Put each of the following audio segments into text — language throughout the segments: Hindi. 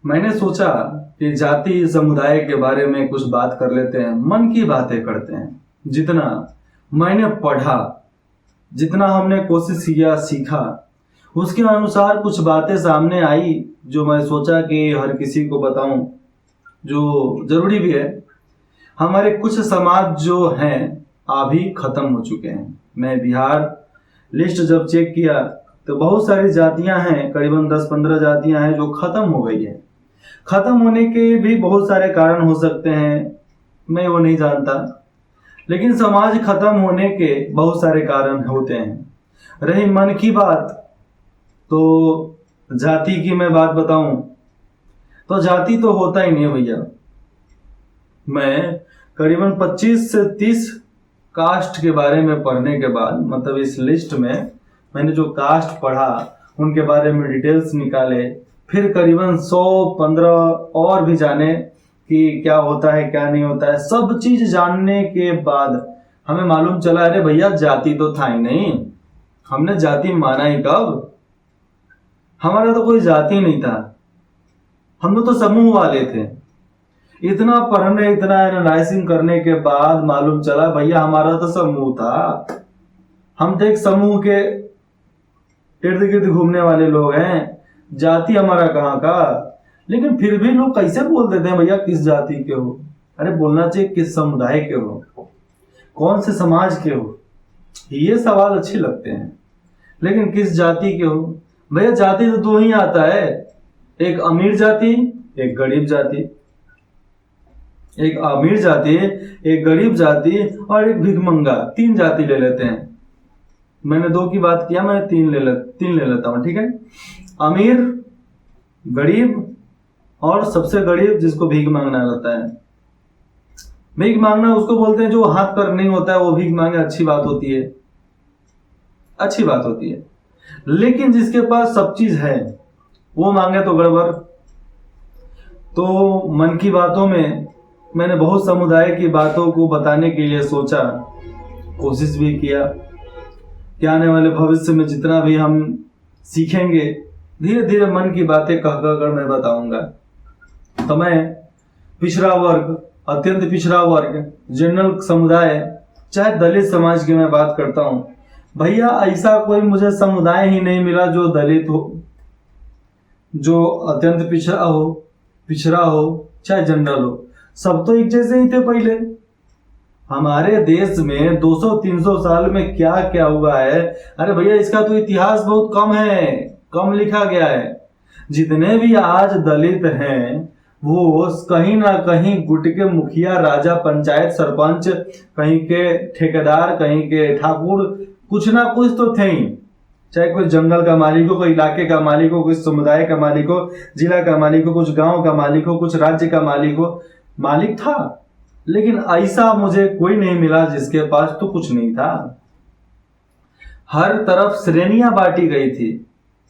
मैंने सोचा कि जाति समुदाय के बारे में कुछ बात कर लेते हैं, मन की बातें करते हैं। जितना मैंने पढ़ा, जितना हमने कोशिश किया, सीखा, उसके अनुसार कुछ बातें सामने आई जो मैं सोचा कि हर किसी को बताऊं, जो जरूरी भी है। हमारे कुछ समाज जो हैं अभी खत्म हो चुके हैं। मैं बिहार लिस्ट जब चेक किया तो बहुत सारी जातियां हैं, करीबन 10-15 जातियां हैं जो खत्म हो गई है। खत्म होने के भी बहुत सारे कारण हो सकते हैं, मैं वो नहीं जानता, लेकिन समाज खत्म होने के बहुत सारे कारण होते हैं। रही मन की बात, तो जाति की मैं बात बताऊं तो जाति तो होता ही नहीं है भैया। मैं करीबन 25 से 30 कास्ट के बारे में पढ़ने के बाद, मतलब इस लिस्ट में मैंने जो कास्ट पढ़ा उनके बारे में डिटेल्स निकाले, फिर करीबन 100-15 और भी जाने कि क्या होता है क्या नहीं होता है। सब चीज जानने के बाद हमें मालूम चला, अरे भैया जाति तो था ही नहीं। हमने जाति माना ही कब? हमारा तो कोई जाति नहीं था, हम लोग तो समूह वाले थे। इतना पढ़ने, इतना एनालाइजिंग करने के बाद मालूम चला भैया हमारा तो समूह था। हम तो एक समूह के इर्द गिर्द घूमने वाले लोग हैं, जाति हमारा कहाँ का। लेकिन फिर भी लोग कैसे बोल देते हैं भैया किस जाति के हो? अरे बोलना चाहिए किस समुदाय के हो, कौन से समाज के हो, ये सवाल अच्छे लगते हैं। लेकिन किस जाति के हो? भैया जाति तो दो ही आता है, एक अमीर जाति, एक गरीब जाति। एक अमीर जाति, एक गरीब जाति और एक भिखमंगा, 3 जाति ले लेते हैं। मैंने 2 की बात किया, मैं 3 ले लेता हूं, ठीक है। अमीर, गरीब और सबसे गरीब जिसको भीख मांगना रहता है। भीख मांगना उसको बोलते हैं जो हाथ पर नहीं होता है वो भीख मांगे, अच्छी बात होती है, अच्छी बात होती है। लेकिन जिसके पास सब चीज है वो मांगे तो गड़बड़। तो मन की बातों में मैंने बहुत समुदाय की बातों को बताने के लिए सोचा, कोशिश भी किया कि आने वाले भविष्य में जितना भी हम सीखेंगे धीरे धीरे मन की बातें कह कर मैं बताऊंगा। तो मैं पिछड़ा वर्ग, अत्यंत पिछड़ा वर्ग, जनरल समुदाय, चाहे दलित समाज की मैं बात करता हूं। भैया ऐसा कोई मुझे समुदाय ही नहीं मिला जो दलित हो, जो अत्यंत पिछड़ा हो चाहे जनरल हो, सब तो एक जैसे ही थे पहले। हमारे देश में 200-300 साल में क्या क्या हुआ है, अरे भैया इसका तो इतिहास बहुत कम है, कम लिखा गया है। जितने भी आज दलित हैं वो कहीं ना कहीं गुट के मुखिया, राजा, पंचायत, सरपंच, कहीं के ठेकेदार, कहीं के ठाकुर, कुछ ना कुछ तो थे ही। चाहे कोई जंगल का मालिक हो, कोई इलाके का मालिक हो, कोई समुदाय का मालिक हो, जिला का मालिक हो, कुछ गांव का मालिक हो, कुछ राज्य का मालिक हो, मालिक था। लेकिन ऐसा मुझे कोई नहीं मिला जिसके पास तो कुछ नहीं था। हर तरफ श्रेणियां बांटी गई थी,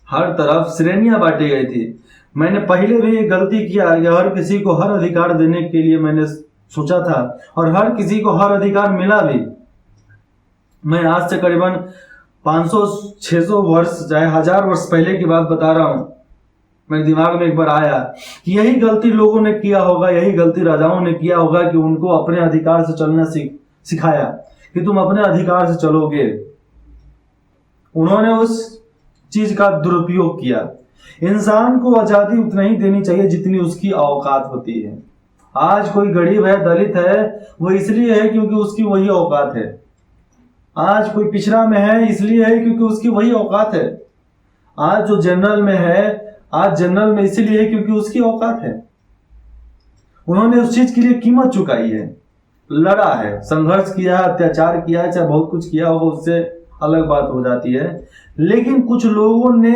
हर तरफ श्रेणियां बांटी गई थी। मैंने पहले भी गलती किया कि हर किसी को हर अधिकार देने के लिए मैंने सोचा था, और हर किसी को हर अधिकार मिला भी। मैं आज से करीबन 500-600 वर्ष, चाहे 1000 वर्ष पहले की बात बता रहा हूं। मेरे दिमाग में एक बार आया कि यही गलती लोगों ने किया होगा, यही गलती राजाओं ने किया होगा कि उनको अपने अधिकार से चलना सिखाया कि तुम अपने अधिकार से चलोगे। उन्होंने उस चीज का दुरुपयोग किया। इंसान को आजादी उतना ही देनी चाहिए जितनी उसकी औकात होती है। आज कोई गरीब है, दलित है, वो इसलिए है क्योंकि उसकी वही औकात है। आज कोई पिछड़ा में है इसलिए है क्योंकि उसकी वही औकात है। आज जो जनरल में है, आज जनरल में इसलिए है क्योंकि उसकी औकात है। उन्होंने उस चीज के लिए कीमत चुकाई है, लड़ा है, संघर्ष किया है, अत्याचार किया है, चाहे बहुत कुछ किया होगा, उससे अलग बात हो जाती है। लेकिन कुछ लोगों ने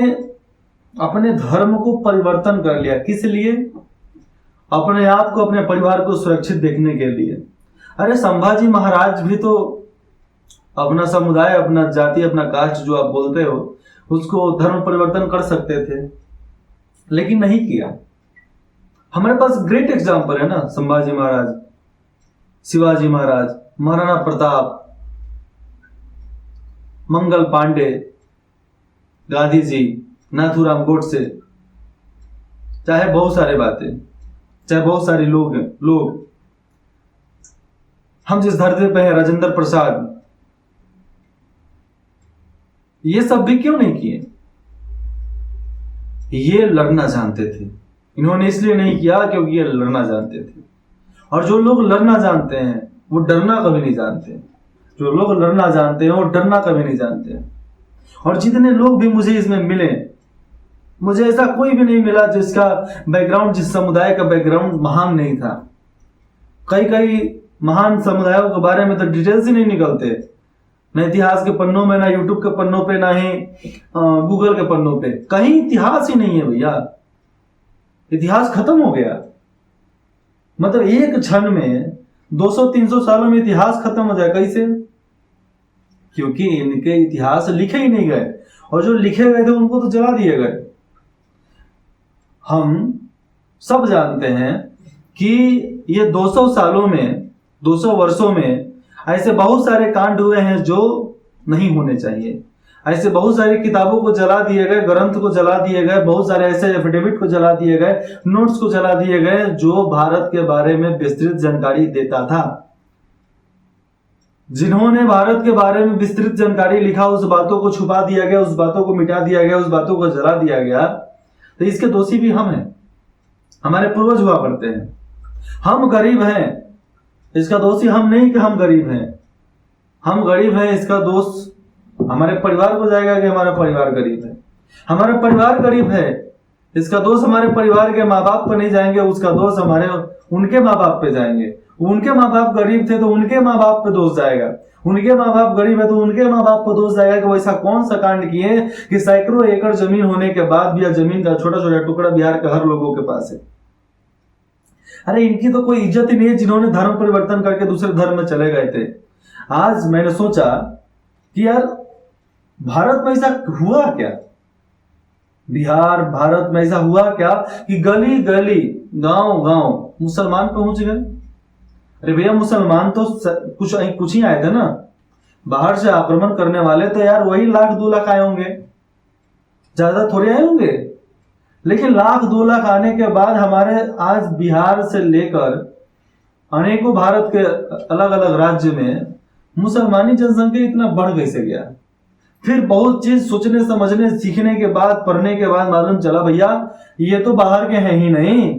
अपने धर्म को परिवर्तन कर लिया। किस लिए? अपने आप को, अपने परिवार को सुरक्षित देखने के लिए। अरे संभाजी महाराज भी तो अपना समुदाय, अपना जाति, अपना कास्ट जो आप बोलते हो उसको धर्म परिवर्तन कर सकते थे, लेकिन नहीं किया। हमारे पास ग्रेट एग्जाम्पल है ना, संभाजी महाराज, शिवाजी महाराज, महाराणा प्रताप, मंगल पांडे, गांधी जी, नाथूराम गोडसे। चाहे बहुत सारे बातें, चाहे बहुत सारे लोग हम जिस धरती पे हैं, राजेंद्र प्रसाद, ये सब भी क्यों नहीं किए? ये लड़ना जानते थे। इन्होंने इसलिए नहीं किया क्योंकि ये लड़ना जानते थे। और जो लोग लड़ना जानते हैं वो डरना कभी नहीं जानते। जो लोग लड़ना जानते हैं वो डरना कभी नहीं जानते। और जितने लोग भी मुझे इसमें मिले, मुझे ऐसा कोई भी नहीं मिला जिसका बैकग्राउंड, जिस समुदाय का बैकग्राउंड महान नहीं था। कई महान समुदायों के बारे में तो डिटेल्स ही नहीं निकलते, न इतिहास के पन्नों में, ना यूट्यूब के पन्नों पे, ना ही गूगल के पन्नों पे। कहीं इतिहास ही नहीं है भैया। इतिहास खत्म हो गया। मतलब एक क्षण में 200-300 सालों में इतिहास खत्म हो जाए। कैसे? क्योंकि इनके इतिहास लिखे ही नहीं गए, और जो लिखे गए थे उनको तो जला दिए गए। हम सब जानते हैं कि ये 200 सालों में, 200 वर्षों में ऐसे बहुत सारे कांड हुए हैं जो नहीं होने चाहिए। ऐसे बहुत सारी किताबों को जला दिए गए, ग्रंथ को जला दिए गए, बहुत सारे ऐसे एफिडेविट को जला दिए गए, नोट्स को जला दिए गए जो भारत के बारे में विस्तृत जानकारी देता था। जिन्होंने भारत के बारे में विस्तृत जानकारी लिखा, उस बातों को छुपा दिया गया, उस बातों को मिटा दिया गया, उस बातों को जला दिया गया। तो इसके दोषी भी हम हैं। हमारे पूर्वज हुआ करते हैं। हम गरीब हैं, इसका दोषी हम नहीं कि हम गरीब हैं। हम गरीब हैं, इसका दोष हमारे परिवार को जाएगा कि हमारा परिवार गरीब है। हमारा परिवार गरीब है, इसका दोष हमारे परिवार के माँ बाप पर नहीं जाएंगे, उसका दोष हमारे उनके माँ बाप पे जाएंगे। उनके माँ बाप गरीब थे तो उनके माँ बाप पे दोष जाएगा। उनके माँ बाप गरीब है तो उनके माँ बाप पे दोष जाएगा कि वो ऐसा कौन सा कांड किए कि सैकड़ों एकड़ जमीन होने के बाद भी जमीन का छोटा छोटा टुकड़ा बिहार के हर लोगों के पास है। अरे इनकी तो कोई इज्जत ही नहीं है जिन्होंने धर्म परिवर्तन करके दूसरे धर्म में चले गए थे। आज मैंने सोचा कि यार भारत में ऐसा हुआ क्या, बिहार भारत में ऐसा हुआ क्या कि गली गली गांव गांव मुसलमान पहुंच गए। अरे भैया मुसलमान तो कुछ ही आए थे ना, बाहर से आक्रमण करने वाले तो यार वही 1-2 लाख आए होंगे, ज्यादा थोड़े आए होंगे। लेकिन 1-2 लाख आने के बाद हमारे आज बिहार से लेकर अनेकों भारत के अलग अलग राज्य में मुसलमानी जनसंख्या इतना बढ़ कैसे गया। फिर बहुत चीज सोचने समझने सीखने के बाद, पढ़ने के बाद मालूम चला भैया ये तो बाहर के हैं ही नहीं,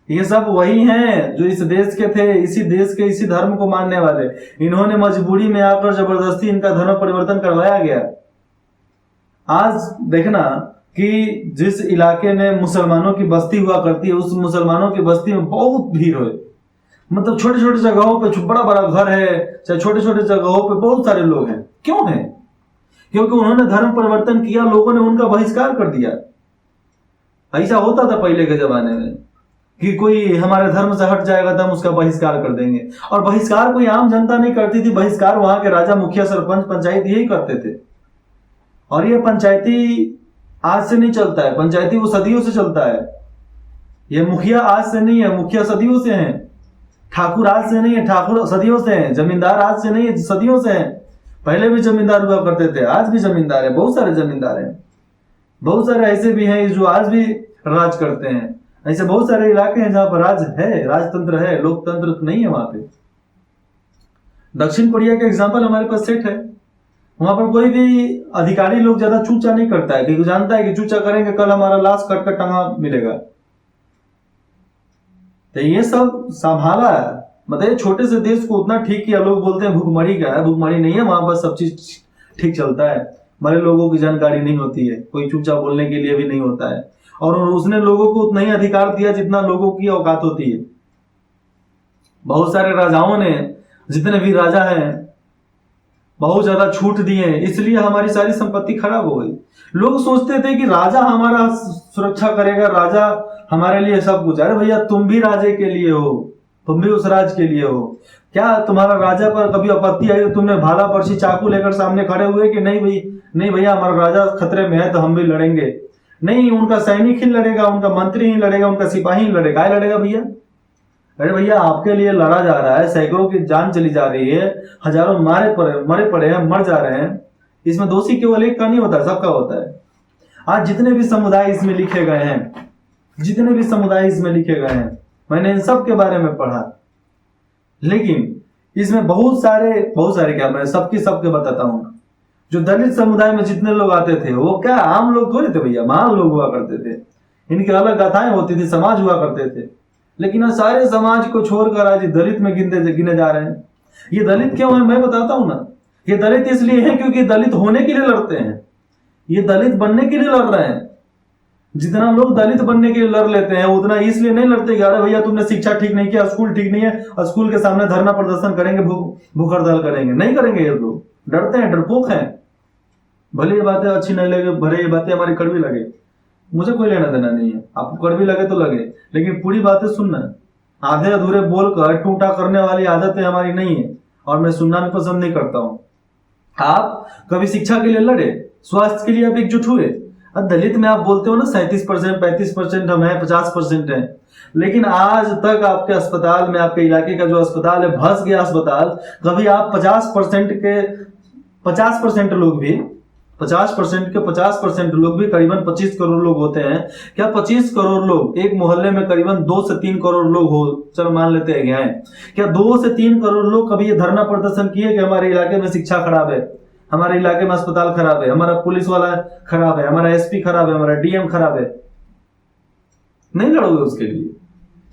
ये सब वही हैं जो इस देश के थे, इसी देश के इसी धर्म को मानने वाले। इन्होंने मजबूरी में आकर जबरदस्ती इनका धर्म परिवर्तन करवाया गया। आज देखना कि जिस इलाके में मुसलमानों की बस्ती हुआ करती है, उस मुसलमानों की बस्ती में बहुत भीड़ है। मतलब छोटे छोटे जगहों पे बड़ा बड़ा घर है, चाहे छोटे छोटे जगहों पे बहुत सारे लोग हैं। क्यों है? क्योंकि उन्होंने धर्म परिवर्तन किया, लोगों ने उनका बहिष्कार कर दिया। ऐसा होता था पहले के जमाने में कि कोई हमारे धर्म से हट जाएगा तो हम उसका बहिष्कार कर देंगे। और बहिष्कार कोई आम जनता नहीं करती थी, बहिष्कार वहां के राजा, मुखिया, सरपंच, पंचायत यही करते थे। और ये पंचायती आज से नहीं चलता है, पंचायती वो सदियों से चलता है। ये मुखिया आज से नहीं है, मुखिया सदियों से हैं। ठाकुर आज से नहीं है, ठाकुर सदियों से हैं। जमींदार आज से नहीं है, सदियों से हैं। पहले भी जमींदार हुआ करते थे, आज भी जमींदार है, बहुत सारे जमींदार हैं। बहुत सारे ऐसे भी हैं जो आज भी राज करते हैं। ऐसे बहुत सारे इलाके हैं जहां पर राज है, राजतंत्र है, लोकतंत्र नहीं है वहां पे। दक्षिण कोरिया का एग्जाम्पल हमारे पास सेट है। वहां पर कोई भी अधिकारी लोग ज्यादा चूचा नहीं करता है, क्योंकि जानता है कि चूचा करेंगे कल हमारा लाश कट कर टंगा मिलेगा। तो ये सब संभाला है। मतलब छोटे से देश को उतना ठीक किया। लोग बोलते हैं भूखमरी का है, भूखमरी नहीं है, वहां पर सब चीज ठीक चलता है। बड़े लोगों की जानकारी नहीं होती है, कोई चूचा बोलने के लिए भी नहीं होता है। और उसने लोगों को उतना ही अधिकार दिया जितना लोगों की औकात होती है। बहुत सारे राजाओं ने, जितने भी राजा हैं, बहुत ज्यादा छूट दिए, इसलिए हमारी सारी संपत्ति खराब हो गई। लोग सोचते थे कि राजा हमारा सुरक्षा करेगा, राजा हमारे लिए सब कुछ। अरे भैया तुम भी राजे के लिए हो, तुम भी उस राज के लिए हो। क्या तुम्हारा राजा पर कभी आपत्ति आई तो तुमने भाला पर्ची चाकू लेकर सामने खड़े हुए कि नहीं भाई, नहीं भैया हमारा राजा खतरे में है तो हम भी लड़ेंगे? नहीं, उनका सैनिक ही लड़ेगा, उनका मंत्री ही लड़ेगा, उनका सिपाही ही लड़ेगा। लड़ेगा भैया? अरे भैया आपके लिए लड़ा जा रहा है, सैकड़ों की जान चली जा रही है, हजारों मरे पड़े हैं, मर जा रहे हैं। इसमें दोषी केवल एक का नहीं होता है, सबका होता है। आज जितने भी समुदाय इसमें लिखे गए हैं, जितने भी समुदाय इसमें लिखे गए हैं मैंने इन सब के बारे में पढ़ा। लेकिन इसमें बहुत सारे क्या, मैं सबके बताता हूँ। जो दलित समुदाय में जितने लोग आते थे वो क्या आम लोग थोड़े थे भैया, महान लोग हुआ करते थे। इनकी अलग गाथाएं होती थी, समाज हुआ करते थे। लेकिन सारे समाज को छोड़कर आज दलित में गिने जा रहे हैं। ये दलित क्यों है मैं बताता हूं ना। ये दलित इसलिए है क्योंकि दलित होने के लिए लड़ते हैं, ये दलित बनने के लिए लड़ रहे हैं। जितना लोग दलित बनने के लिए लड़ लेते हैं उतना इसलिए नहीं लड़ते कि अरे भैया तुमने शिक्षा ठीक नहीं किया, स्कूल ठीक नहीं है, स्कूल के सामने धरना प्रदर्शन करेंगे, भूख हड़ताल करेंगे। नहीं करेंगे, ये लोग डरते हैं, डरपोक हैं। भले ये बातें अच्छी नहीं लगे, भले ये बातें हमारी कड़वी लगे, मुझे कोई लेना देना नहीं है। आपको कड़वी लगे तो लगे, लेकिन पूरी बातें सुनना। आधे अधूरे बोलकर टूटा करने वाली आदतें हमारी नहीं है और मैं सुनना भी पसंद नहीं करता हूं। आप कभी शिक्षा के लिए लड़े, स्वास्थ्य के लिए आप एकजुट हुए। दलित में आप बोलते हो ना 37%, 35% हम है, 50% है, लेकिन आज तक आपके अस्पताल में, आपके इलाके का जो अस्पताल है भस गया अस्पताल। कभी आप 50% के 50% लोग भी 50% के 50% लोग भी, करीबन 25 करोड़ लोग होते हैं। क्या 25 करोड़ लोग एक मोहल्ले में करीबन 2 से 3 करोड़ लोग हो, चलो मान लेते हैं, क्या 2 से 3 करोड़ लोग कभी ये धरना प्रदर्शन किए कि हमारे इलाके में शिक्षा खराब है, हमारे इलाके में अस्पताल खराब है, हमारा पुलिस वाला खराब है, हमारा एसपी खराब है, हमारा डीएम खराब है? नहीं लड़ोगे उसके लिए,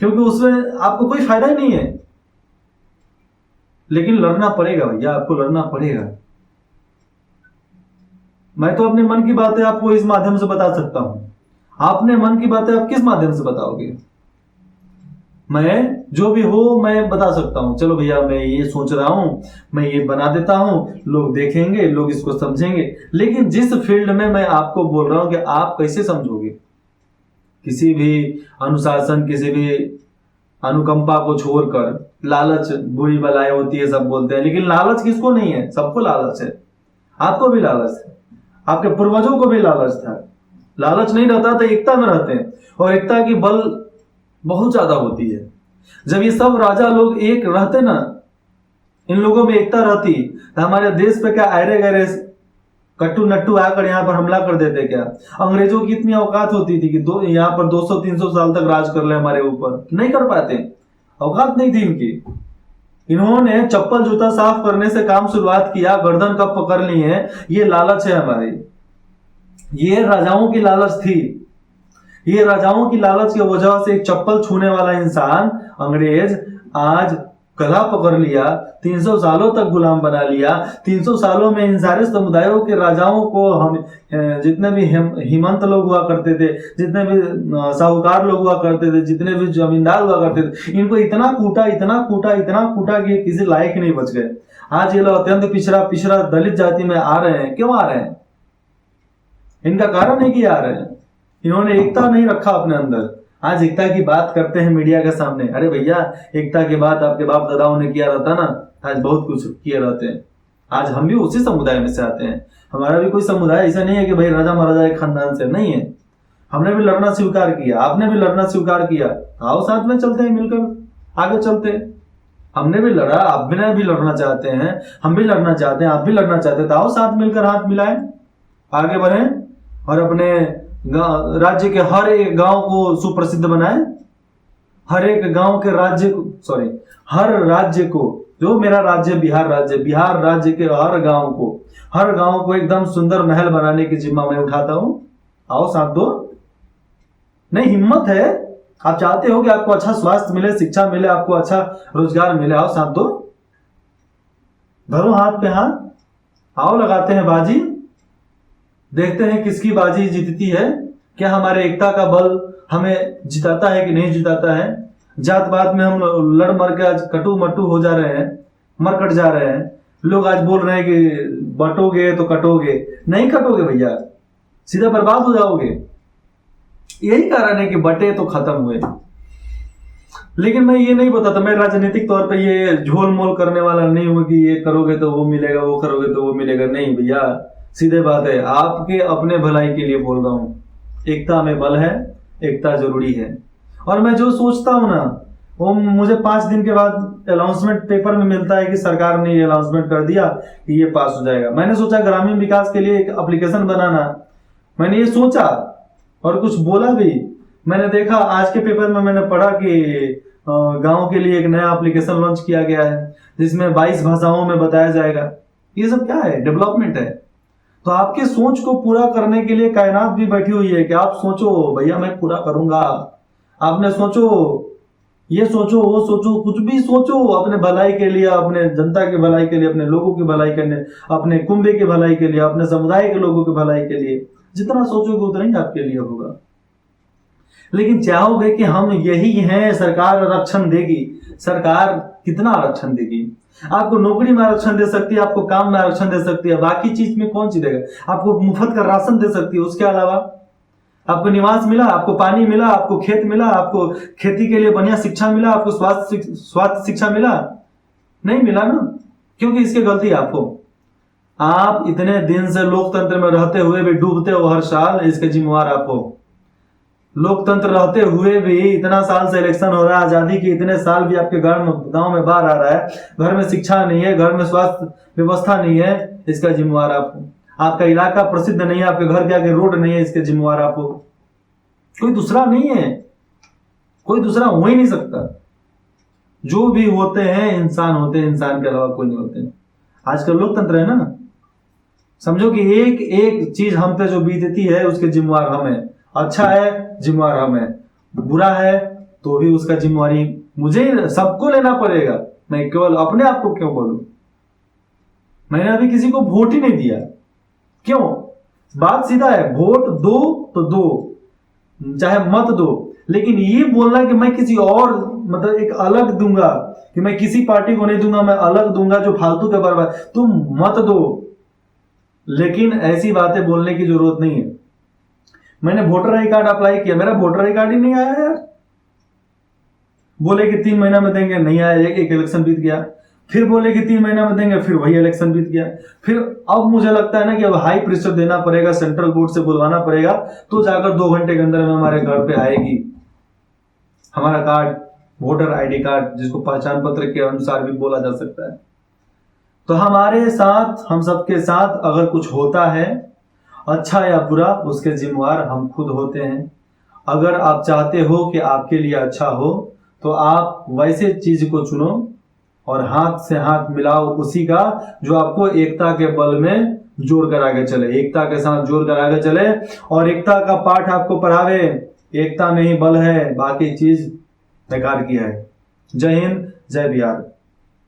क्योंकि उसमें आपको कोई फायदा ही नहीं है। लेकिन लड़ना पड़ेगा भैया, आपको लड़ना पड़ेगा। मैं तो अपने मन की बातें आपको इस माध्यम से बता सकता हूं, आपने मन की बातें आप किस माध्यम से बताओगे? मैं जो भी हो मैं बता सकता हूं, चलो भैया मैं ये सोच रहा हूं, मैं ये बना देता हूं, लोग देखेंगे, लोग इसको समझेंगे। लेकिन जिस फील्ड में मैं आपको बोल रहा हूं कि आप कैसे समझोगे, किसी भी अनुशासन, किसी भी अनुकंपा को छोड़कर, लालच बुरी बलाएं होती है सब बोलते हैं, लेकिन लालच किसको नहीं है? सबको लालच है। आपको भी लालच है, आपके पूर्वजों को भी लालच था। लालच नहीं रहता तो एकता में रहते हैं, और एकता की बल बहुत ज्यादा होती है। जब ये सब राजा लोग एक रहते ना, इन लोगों में एकता रहती, तो हमारे देश पे क्या आयरे गहरे कट्टू नट्टू आकर यहाँ पर हमला कर देते क्या? अंग्रेजों की इतनी औकात होती थी कि यहाँ पर 200-300 साल तक राज कर ले हमारे ऊपर, नहीं कर पाते, औकात नहीं थी इनकी। इन्होंने चप्पल जूता साफ करने से काम शुरुआत किया, गर्दन कब पकड़ ली है, ये लालच है हमारी। ये राजाओं की लालच थी, ये राजाओं की लालच की वजह से एक चप्पल छूने वाला इंसान अंग्रेज आज गला पकड़ लिया, 300 सालों तक गुलाम बना लिया। 300 सालों में इन सारे समुदायों के राजाओं को हम, जितने भी हिमंत लोग हुआ करते थे, जितने भी साहूकार लोग हुआ करते थे, जितने भी जमींदार हुआ करते थे, इनको इतना कूटा, इतना कूटा, इतना कूटा कि किसी लायक नहीं बच गए। आज ये लोग अत्यंत पिछड़ा दलित जाति में आ रहे हैं। क्यों आ रहे हैं? इनका कारण है कि आ रहे हैं, इन्होंने एकता नहीं रखा अपने अंदर। आज एकता की बात करते हैं मीडिया के सामने, अरे भैया एकता की बात आपके बाप दादाओं ने किया रहता ना, आज बहुत कुछ किए रहते हैं। आज हम भी उसी समुदाय में से आते हैं, हमारा भी कोई समुदाय ऐसा नहीं है कि भाई राजा महाराजा एक खानदान से नहीं है। हमने भी लड़ना स्वीकार किया, आपने भी लड़ना स्वीकार किया, आओ साथ में चलते हैं, मिलकर आगे चलते हैं। हमने भी लड़ा, आप भी लड़ना चाहते हैं, हम भी लड़ना चाहते हैं, आप भी लड़ना चाहते हैं, तो आओ साथ मिलकर हाथ मिलाएं, आगे बढ़े और अपने राज्य के हर एक गांव को सुप्रसिद्ध बनाए, हर एक गांव के राज्य को, हर राज्य को, जो मेरा राज्य बिहार राज्य के हर गांव को एकदम सुंदर महल बनाने की जिम्मा मैं उठाता हूं। आओ साथ दो। नहीं, हिम्मत है, आप चाहते हो कि आपको अच्छा स्वास्थ्य मिले, शिक्षा मिले, आपको अच्छा रोजगार मिले, आओ साथ दो, धरो हाथ पे हाथ, आओ लगाते हैं बाजी, देखते हैं किसकी बाजी जीतती है। क्या हमारे एकता का बल हमें जिताता है कि नहीं जिताता है? जात पात में हम लड़ मर के आज कटू मट्टू हो जा रहे हैं, मरकट जा रहे हैं। लोग आज बोल रहे हैं कि बटोगे तो कटोगे, नहीं कटोगे भैया, सीधा बर्बाद हो जाओगे। यही कारण है कि बटे तो खत्म हुए। लेकिन मैं ये नहीं बताता, मैं राजनीतिक तौर पे ये झोल मोल करने वाला नहीं हूं कि ये करोगे तो वो मिलेगा, वो करोगे तो वो मिलेगा। नहीं भैया, सीधे बात है, आपके अपने भलाई के लिए बोल रहा हूं। एकता में बल है, एकता जरूरी है। और मैं जो सोचता हूं ना, वो मुझे 5 दिन के बाद अनाउंसमेंट पेपर में मिलता है कि सरकार ने ये अनाउंसमेंट कर दिया कि ये पास हो जाएगा। मैंने सोचा ग्रामीण विकास के लिए एक एप्लीकेशन बनाना, मैंने ये सोचा और कुछ बोला भी। मैंने देखा आज के पेपर में, मैंने पढ़ा कि गांव के लिए एक नया एप्लीकेशन लॉन्च किया गया है जिसमें 22 भाषाओं में बताया जाएगा। ये सब क्या है? डेवलपमेंट है। तो आपके सोच को पूरा करने के लिए कायनात भी बैठी हुई है कि आप सोचो भैया मैं पूरा करूंगा। आपने सोचो, ये सोचो वो सोचो, कुछ भी सोचो अपने भलाई के लिए, अपने जनता की भलाई के लिए, अपने लोगों की भलाई के लिए, अपने कुंबे की भलाई के लिए, अपने समुदाय के लोगों की भलाई के लिए। जितना सोचोगे उतना ही आपके लिए होगा। लेकिन चाहोगे कि हम यही हैं, सरकार आरक्षण देगी। सरकार कितना आरक्षण देगी? आपको नौकरी में आरक्षण दे सकती है, आपको काम में आरक्षण दे सकती है, बाकी चीज में कौन सी देगा? आपको मुफ्त का राशन दे सकती है, उसके अलावा आपको निवास मिला, आपको पानी मिला, आपको खेत मिला, आपको खेती के लिए बढ़िया शिक्षा मिला, आपको स्वास्थ्य शिक्षा मिला? नहीं मिला ना। क्योंकि इसकी गलती आपको। आप इतने दिन से लोकतंत्र में रहते हुए भी डूबते हो हर साल, इसके जिम्मेवार आप हो। लोकतंत्र रहते हुए भी इतना साल से इलेक्शन हो रहा है, आजादी के इतने साल भी आपके गांव में बाढ़ आ रहा है, घर में शिक्षा नहीं है, घर में स्वास्थ्य व्यवस्था नहीं है, इसका जिम्मेवार आप हो। आपका इलाका प्रसिद्ध नहीं है, आपके घर के आगे रोड नहीं है, इसके जिम्मेवार आप हो। कोई दूसरा नहीं है, कोई दूसरा हो ही नहीं सकता। जो भी होते हैं इंसान होते हैं, इंसान के अलावा कोई नहीं होते। आजकल लोकतंत्र है ना। समझो कि एक एक चीज हम पे जो बीतती है उसके जिम्मेवार हम है। अच्छा है जिम्मेवार हम है, बुरा है तो भी उसका जिम्मेवारी मुझे सबको लेना पड़ेगा। मैं केवल अपने आप को क्यों बोलूं? मैंने अभी किसी को वोट ही नहीं दिया। क्यों? बात सीधा है, वोट दो तो दो, चाहे मत दो। लेकिन ये बोलना कि मैं किसी और मतलब एक अलग दूंगा, कि मैं किसी पार्टी को नहीं दूंगा, मैं अलग दूंगा जो फालतू के बर्बाद, तुम मत दो। लेकिन ऐसी बातें बोलने की जरूरत नहीं है। मैंने वोटर आई कार्ड अप्लाई किया, मेरा वोटर आई कार्ड ही नहीं आया यार। बोले कि 3 महीना में देंगे, नहीं आया। एक इलेक्शन बीत गया, फिर बोले कि 3 महीना में देंगे, फिर वही इलेक्शन बीत गया। फिर अब मुझे लगता है ना कि अब हाई प्रेशर देना पड़ेगा, सेंट्रल बोर्ड से बुलवाना पड़ेगा, तो जाकर 2 घंटे के अंदर में हमारे घर पे आएगी हमारा कार्ड, वोटर आईडी कार्ड, जिसको पहचान पत्र के अनुसार भी बोला जा सकता है। तो हमारे साथ, हम सबके साथ अगर कुछ होता है अच्छा या बुरा, उसके जिम्मेवार हम खुद होते हैं। अगर आप चाहते हो कि आपके लिए अच्छा हो तो आप वैसे चीज को चुनो और हाथ से हाथ मिलाओ उसी का जो आपको एकता के बल में जोड़ कर आगे चले, एकता के साथ जोड़ कर आगे चले और एकता का पाठ आपको पढ़ावे। एकता नहीं बल है, बाकी चीज बेकार किया है। जय हिंद, जय बिहार।